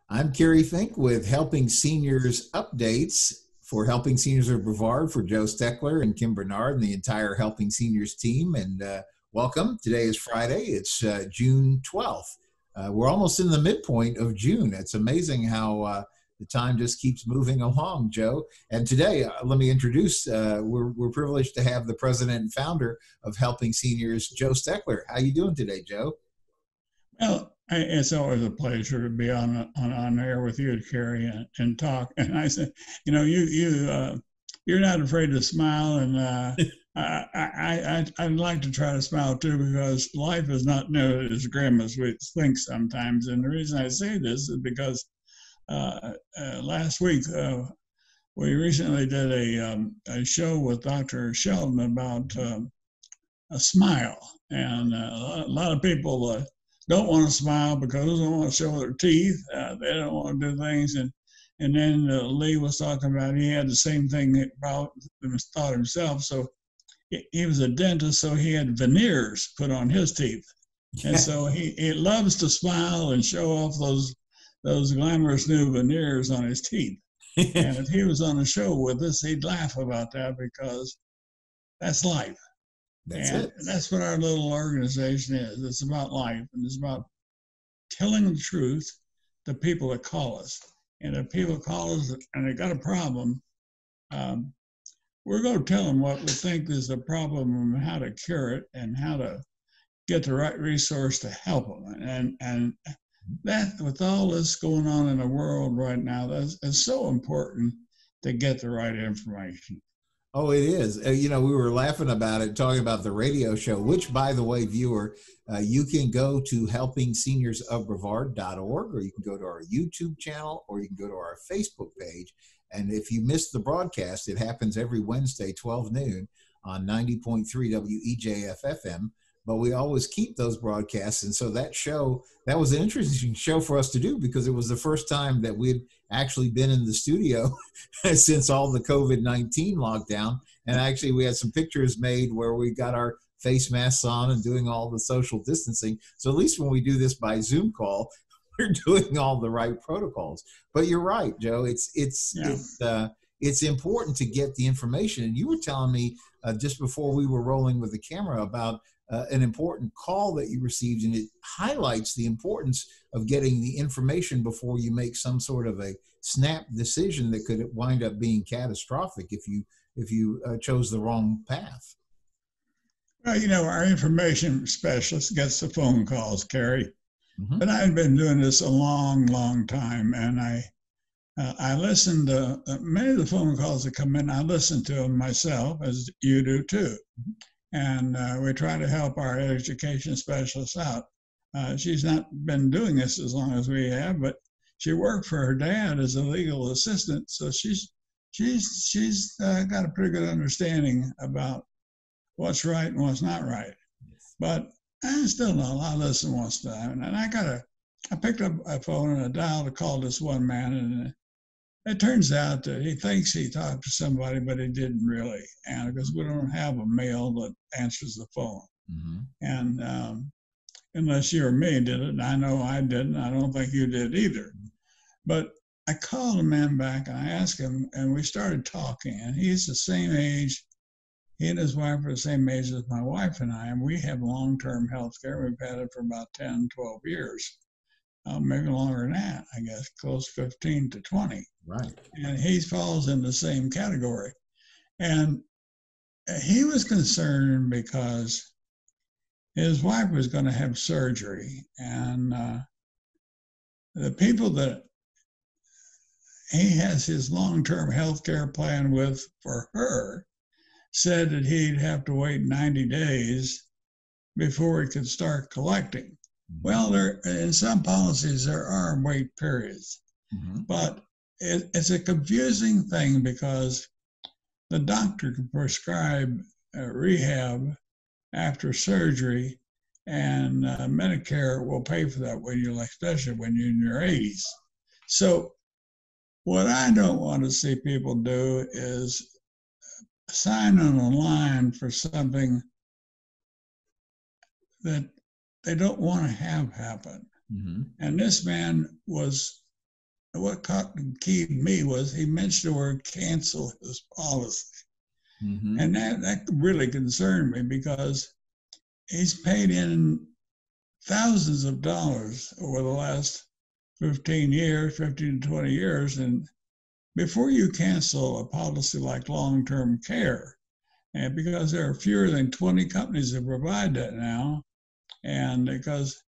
I'm Kerry Fink with Helping Seniors Updates for Helping Seniors of Brevard for Joe Steckler and Kim Bernard and the entire Helping Seniors team. And welcome. Today is Friday. It's June 12th. We're almost in the midpoint of June. It's amazing how the time just keeps moving along, Joe. And today, let me introduce, we're privileged to have the president and founder of Helping Seniors, Joe Steckler. How you doing today, Joe? Well, it's always a pleasure to be on air with you, Kerry, and talk. And I said, you're not afraid to smile, and I'd like to try to smile too, because life is not nearly as grim as we think sometimes. And the reason I say this is because last week we recently did a show with Dr. Sheldon about a smile, and a lot of people don't want to smile because they don't want to show their teeth. They don't want to do things. And then Lee was talking about he had the same thing about thought himself. So he was a dentist, so he had veneers put on his teeth. And so he loves to smile and show off those glamorous new veneers on his teeth. And if he was on a show with us, he'd laugh about that because that's life. And that's what our little organization is. It's about life, and it's about telling the truth to people that call us. And if people call us and they got a problem, we're going to tell them what we think is the problem and how to cure it and how to get the right resource to help them. And that, with all this going on in the world right now, it's so important to get the right information. Oh, it is. We were laughing about it, talking about the radio show, which, by the way, viewer, you can go to helpingseniors.brevard.org, or you can go to our YouTube channel, or you can go to our Facebook page. And if you missed the broadcast, it happens every Wednesday, 12 noon on 90.3 WEJF FM. But we always keep those broadcasts. And so that was an interesting show for us to do, because it was the first time that we'd actually been in the studio since all the COVID-19 lockdown. And actually we had some pictures made where we got our face masks on and doing all the social distancing. So at least when we do this by Zoom call, we're doing all the right protocols. But you're right, Joe. It's important to get the information. And you were telling me just before we were rolling with the camera about an important call that you received, and it highlights the importance of getting the information before you make some sort of a snap decision that could wind up being catastrophic if you chose the wrong path. Well, our information specialist gets the phone calls, Kerry. Mm-hmm. But I've been doing this a long, long time, and I listen to many of the phone calls that come in. I listen to them myself, as you do too. Mm-hmm. And we try to help our education specialists out. She's not been doing this as long as we have, but she worked for her dad as a legal assistant, so she's got a pretty good understanding about what's right and what's not right. Yes. But I still know a lot of this once time, and I picked up a phone and I dialed to call this one man, and it turns out that he thinks he talked to somebody, but he didn't really, and because we don't have a male that answers the phone. Mm-hmm. And unless you or me did it, and I know I didn't, I don't think you did either. But I called the man back and I asked him, and we started talking, and he's the same age. He and his wife are the same age as my wife and I, and we have long-term health care. We've had it for about 10, 12 years. Maybe longer than that, I guess, close 15 to 20. Right. And he falls in the same category. And he was concerned because his wife was going to have surgery. And the people that he has his long-term health care plan with for her said that he'd have to wait 90 days before he could start collecting. Well, in some policies, there are wait periods, mm-hmm. but it's a confusing thing because the doctor can prescribe rehab after surgery, and Medicare will pay for that especially when you're in your 80s. So what I don't want to see people do is sign on a line for something that they don't want to have happen. Mm-hmm. And this man was keyed me was he mentioned the word cancel his policy. Mm-hmm. And that really concerned me because he's paid in thousands of dollars over the last 15 to 20 years. And before you cancel a policy like long-term care, and because there are fewer than 20 companies that provide that now, and because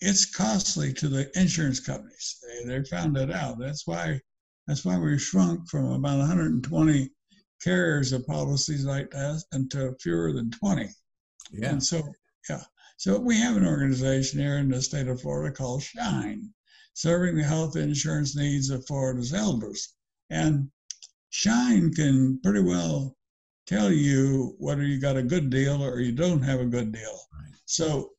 it's costly to the insurance companies, they found that out. That's why we shrunk from about 120 carriers of policies like that into fewer than 20. Yeah. And so, yeah. So we have an organization here in the state of Florida called SHINE, serving the health insurance needs of Florida's elders. And SHINE can pretty well tell you whether you got a good deal or you don't have a good deal. Right. So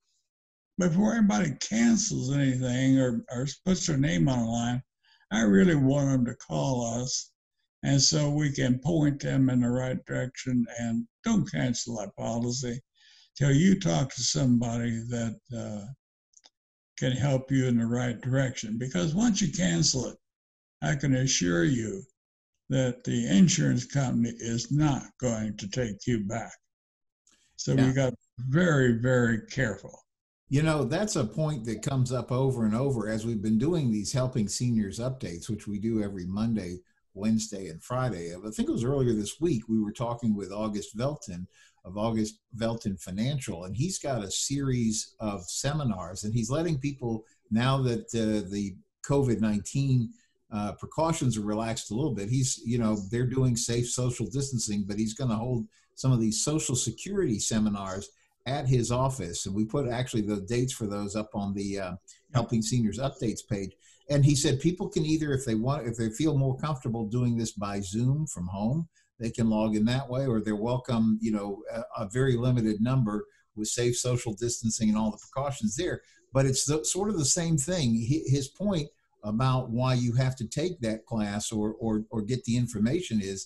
before anybody cancels anything or puts their name on the line, I really want them to call us, and so we can point them in the right direction and don't cancel that policy till you talk to somebody that can help you in the right direction. Because once you cancel it, I can assure you that the insurance company is not going to take you back. So we got very, very careful. You know, that's a point that comes up over and over as we've been doing these Helping Seniors updates, which we do every Monday, Wednesday, and Friday. I think it was earlier this week, we were talking with August Velton of August Velton Financial, and he's got a series of seminars, and he's letting people, now that the COVID-19 precautions are relaxed a little bit, they're doing safe social distancing, but he's going to hold some of these Social Security seminars at his office. And we put actually the dates for those up on the Helping Seniors updates page. And he said people can either, if they feel more comfortable doing this by Zoom from home, they can log in that way, or they're welcome, a very limited number with safe social distancing and all the precautions there. But it's sort of the same thing. His point about why you have to take that class or get the information is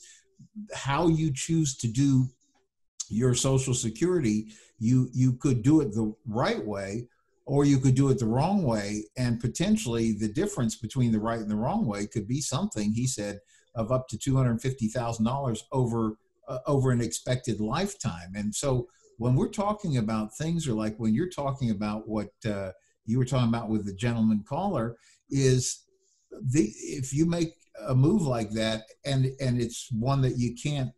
how you choose to do your Social Security. You could do it the right way, or you could do it the wrong way, and potentially the difference between the right and the wrong way could be something, he said, of up to $250,000 over an expected lifetime. And so when we're talking about things, or like when you're talking about what you were talking about with the gentleman caller, is if you make a move like that and it's one that you can't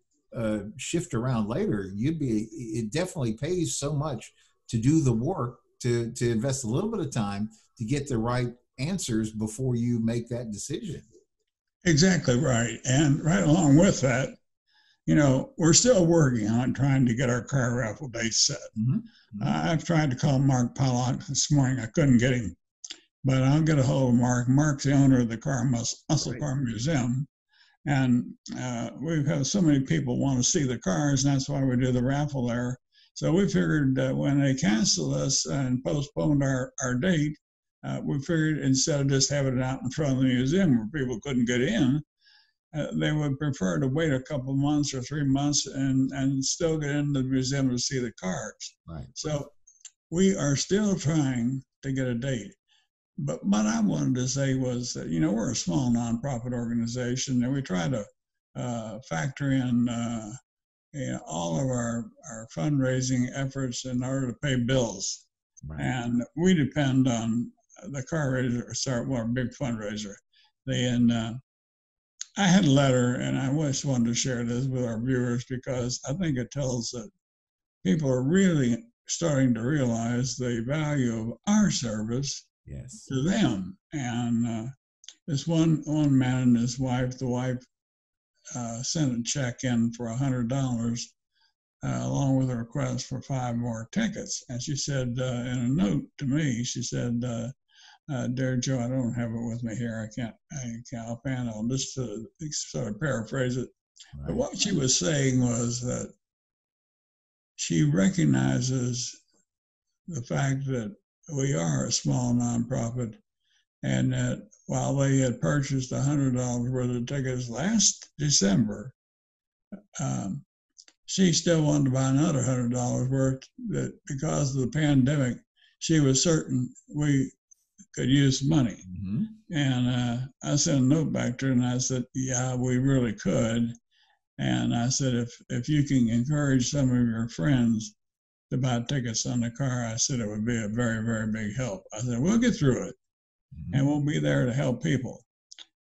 shift around later, it definitely pays so much to do the work, to invest a little bit of time to get the right answers before you make that decision. Exactly right. And right along with that, we're still working on trying to get our car raffle date set. Mm-hmm. I've tried to call Mark Pollock this morning. I couldn't get him, but I'll get a hold of Mark. Mark's the owner of the Muscle Car Museum. And we have so many people want to see the cars, and that's why we do the raffle there. So we figured that when they canceled us and postponed our date, we figured instead of just having it out in front of the museum where people couldn't get in, they would prefer to wait a couple of months or 3 months and still get into the museum to see the cars. Right. So we are still trying to get a date. But what I wanted to say was that, we're a small nonprofit organization, and we try to factor in all of our fundraising efforts in order to pay bills. Right. And we depend on the car raiser, a big fundraiser. I had a letter, and I just wanted to share this with our viewers because I think it tells that people are really starting to realize the value of our service. Yes. To them. And this one man and his wife, the wife sent a check in for $100 along with a request for 5 more tickets. And she said in a note to me, she said, "Dear Joe, I don't have it with me here. I can't offhand. I'll just sort of paraphrase it." Right. But what she was saying was that she recognizes the fact that we are a small nonprofit, and that while they had purchased $100 worth of tickets last December, she still wanted to buy another $100 worth, that because of the pandemic, she was certain we could use money. Mm-hmm. And I sent a note back to her and I said, yeah, we really could. And I said, if you can encourage some of your friends to buy tickets on the car, I said it would be a very, very big help. I said, we'll get through it, and we'll be there to help people.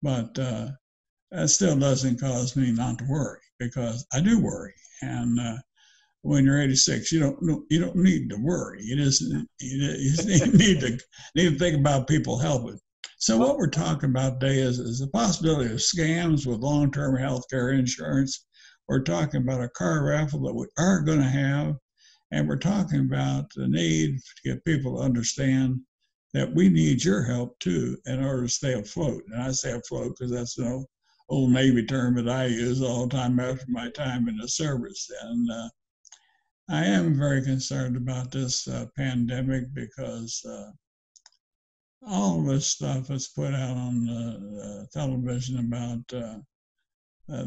But that still doesn't cause me not to worry, because I do worry. And when you're 86, you don't need to worry. You just need to think about people helping. So what we're talking about today is the possibility of scams with long-term health care insurance. We're talking about a car raffle that we are going to have. And we're talking about the need to get people to understand that we need your help too in order to stay afloat. And I say afloat because that's an old Navy term that I use all the time after my time in the service. And I am very concerned about this pandemic, because all of this stuff that's put out on television about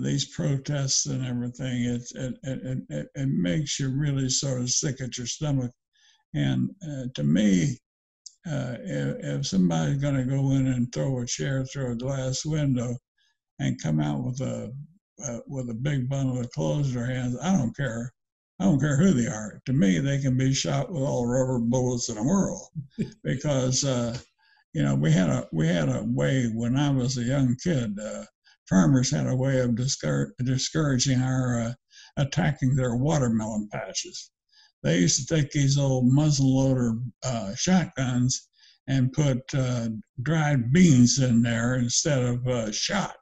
these protests and everything, it makes you really sort of sick at your stomach. And to me, if somebody's going to go in and throw a chair through a glass window and come out with a big bundle of clothes in their hands, I don't care. I don't care who they are. To me, they can be shot with all the rubber bullets in the world, because we had a way when I was a young kid. Farmers had a way of discouraging our attacking their watermelon patches. They used to take these old muzzleloader shotguns and put dried beans in there instead of shot.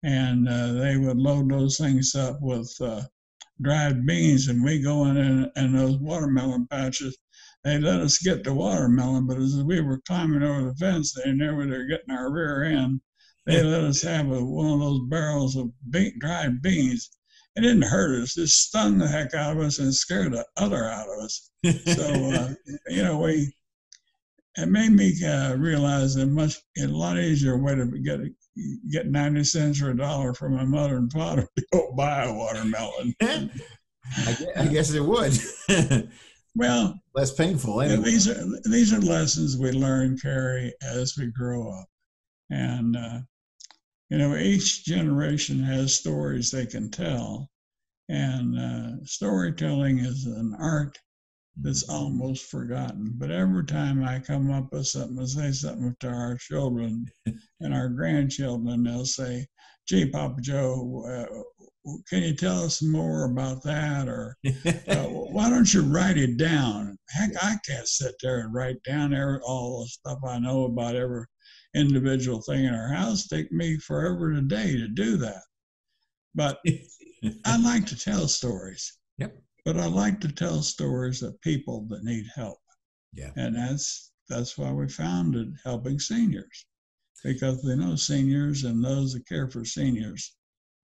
And they would load those things up with dried beans, and we go in and those watermelon patches, they let us get the watermelon, but as we were climbing over the fence, they knew we were getting our rear end. They let us have one of those barrels of dried beans. It didn't hurt us. It stung the heck out of us and scared the other out of us. So, it made me realize that a lot easier way to get 90 cents or $1 from my mother and father to go buy a watermelon. I guess it would. Well, less painful anyway. These are lessons we learn, Kerry, as we grow up. And each generation has stories they can tell, and storytelling is an art that's almost forgotten. But every time I come up with something and say something to our children and our grandchildren, they'll say, "Gee, Papa Joe, can you tell us more about that?" Or why don't you write it down? Heck, I can't sit there and write down all the stuff I know about every individual thing in our house. Take me forever today to do that. But I like to tell stories. Yep. But I like to tell stories of people that need help. Yeah. And that's why we founded Helping Seniors, because we know seniors and those that care for seniors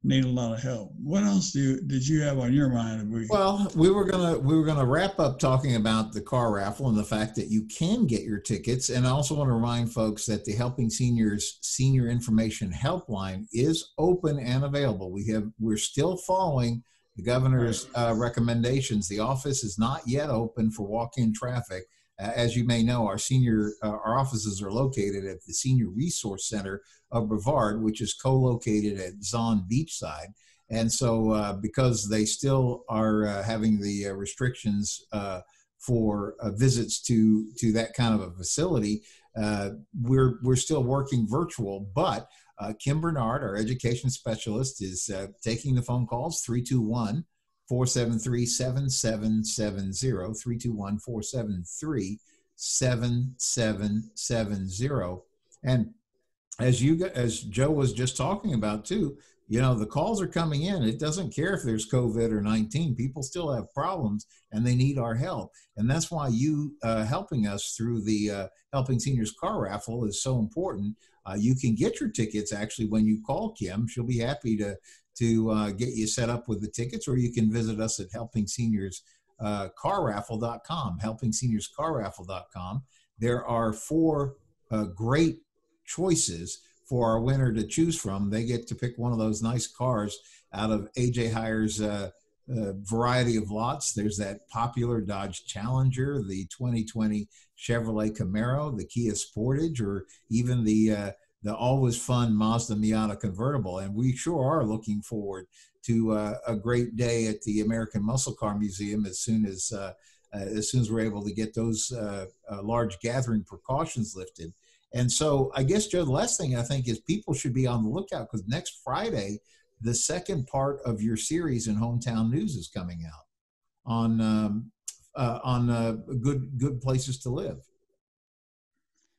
need a lot of help. What else did you have on your mind? Well, we were gonna wrap up talking about the car raffle and the fact that you can get your tickets. And I also want to remind folks that the Helping Seniors Senior Information Helpline is open and available. We're still following the governor's recommendations. The office is not yet open for walk-in traffic. As you may know, our offices are located at the Senior Resource Center of Brevard, which is co-located at Zon Beachside. And so because they still are having the restrictions for visits to that kind of a facility, we're still working virtual. But Kim Bernard, our education specialist, is taking the phone calls, 321-473-7770, 321-473-7770. And as Joe was just talking about too, the calls are coming in. It doesn't care if there's COVID or 19. People still have problems and they need our help. And that's why you helping us through the Helping Seniors Car Raffle is so important. You can get your tickets actually when you call Kim. She'll be happy to get you set up with the tickets, or you can visit us at helpingseniors.carraffle.com, helpingseniors.carraffle.com. There are 4 great choices for our winner to choose from. They get to pick one of those nice cars out of AJ Hire's variety of lots. There's that popular Dodge Challenger, the 2020 Chevrolet Camaro, the Kia Sportage, or even the always fun Mazda Miata convertible. And we sure are looking forward to a great day at the American Muscle Car Museum as soon as we're able to get those large gathering precautions lifted. And so I guess, Joe, the last thing I think is people should be on the lookout, because next Friday, the second part of your series in Hometown News is coming out on good places to live.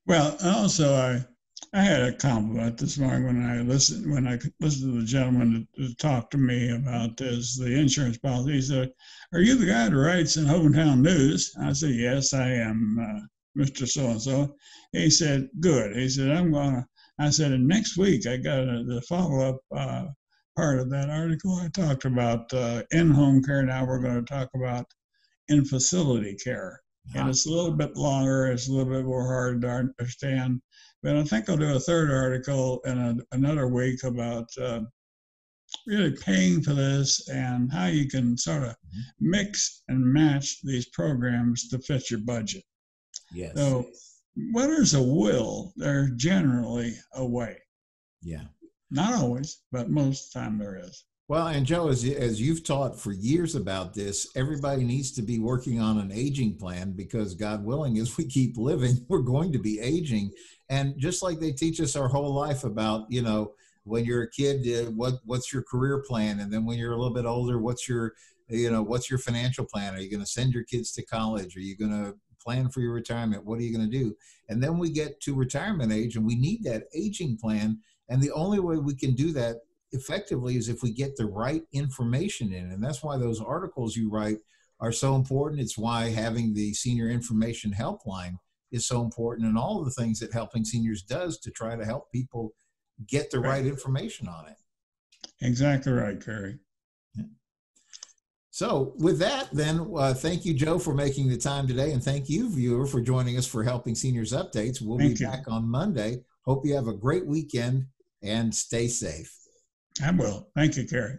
Well, also I had a compliment this morning when I listened to the gentleman that talked to me about the insurance policy. He said, "Are you the guy that writes in Hometown News?" I said, "Yes, I am, Mr. So-and-so." He said, "Good." He said, I said, "And next week I got the follow-up part of that article. I talked about in-home care. Now we're going to talk about in-facility care. And it's a little bit longer. It's a little bit more hard to understand. But I think I'll do a third article in another week about really paying for this and how you can sort of mix and match these programs to fit your budget." Yes. So when there's a will, there's generally a way. Yeah. Not always, but most of the time there is. Well, and Joe, as you've taught for years about this, everybody needs to be working on an aging plan, because God willing, as we keep living, we're going to be aging. And just like they teach us our whole life about, when you're a kid, what's your career plan? And then when you're a little bit older, what's your financial plan? Are you going to send your kids to college? Are you going to plan for your retirement? What are you going to do? And then we get to retirement age and we need that aging plan. And the only way we can do that effectively is if we get the right information in. And that's why those articles you write are so important. It's why having the Senior Information Helpline is so important, and all of the things that Helping Seniors does to try to help people get the right information on it. Exactly right, Kerry. Yeah. So with that, then, thank you, Joe, for making the time today. And thank you, viewer, for joining us for Helping Seniors Updates. We'll be back on Monday. Hope you have a great weekend and stay safe. I will. Thank you, Kerry.